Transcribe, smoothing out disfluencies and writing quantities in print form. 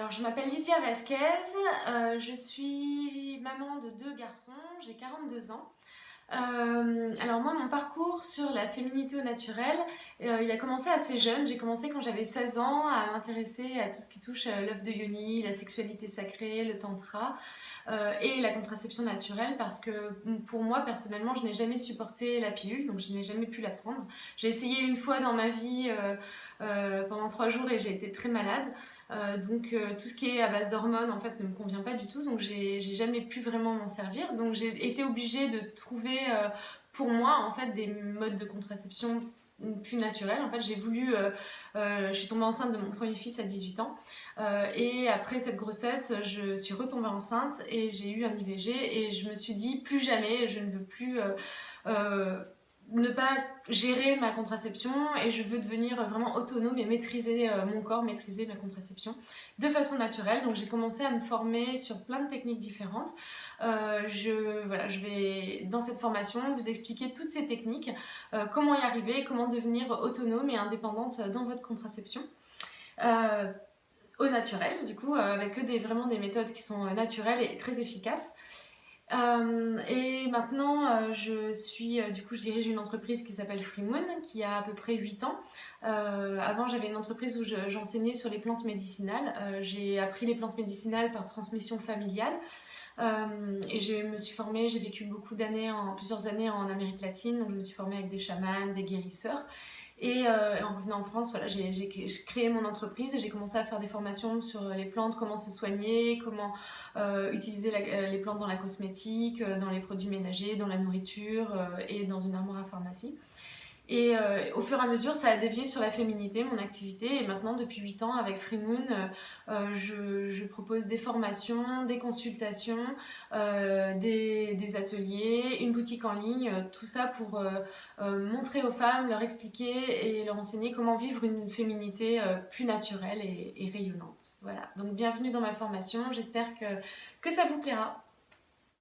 Alors, je m'appelle Lydia Vasquez, je suis maman de 2 garçons, j'ai 42 ans. Alors moi, mon parcours sur la féminité au naturel, il a commencé assez jeune. J'ai commencé quand j'avais 16 ans à m'intéresser à tout ce qui touche l'œuf de yoni, la sexualité sacrée, le tantra et la contraception naturelle parce que pour moi, personnellement, je n'ai jamais supporté la pilule, donc je n'ai jamais pu la prendre. J'ai essayé une fois dans ma vie pendant 3 jours et j'ai été très malade. Donc tout ce qui est à base d'hormones en fait ne me convient pas du tout, donc j'ai jamais pu vraiment m'en servir. Donc j'ai été obligée de trouver pour moi en fait des modes de contraception plus naturels. En fait j'ai voulu, je suis tombée enceinte de mon premier fils à 18 ans et après cette grossesse je suis retombée enceinte et j'ai eu un IVG et je me suis dit plus jamais je ne veux plus ne pas gérer ma contraception et je veux devenir vraiment autonome et maîtriser mon corps, maîtriser ma contraception de façon naturelle. Donc j'ai commencé à me former sur plein de techniques différentes. Je vais dans cette formation vous expliquer toutes ces techniques, comment y arriver, comment devenir autonome et indépendante dans votre contraception. Au naturel, du coup, avec vraiment des méthodes qui sont naturelles et très efficaces. Et maintenant, je dirige une entreprise qui s'appelle Freemoon, qui a à peu près 8 ans. Avant, j'avais une entreprise où j'enseignais sur les plantes médicinales. J'ai appris les plantes médicinales par transmission familiale. Et je me suis formée, j'ai vécu plusieurs années en Amérique latine, donc je me suis formée avec des chamans, des guérisseurs. Et en revenant en France, voilà, j'ai créé mon entreprise et j'ai commencé à faire des formations sur les plantes, comment se soigner, comment utiliser les plantes dans la cosmétique, dans les produits ménagers, dans la nourriture et dans une armoire à pharmacie. Et au fur et à mesure, ça a dévié sur la féminité, mon activité. Et maintenant, depuis 8 ans, avec Freemoon, je propose des formations, des consultations, des ateliers, une boutique en ligne, tout ça pour montrer aux femmes, leur expliquer et leur enseigner comment vivre une féminité plus naturelle et rayonnante. Voilà, donc bienvenue dans ma formation, j'espère que ça vous plaira.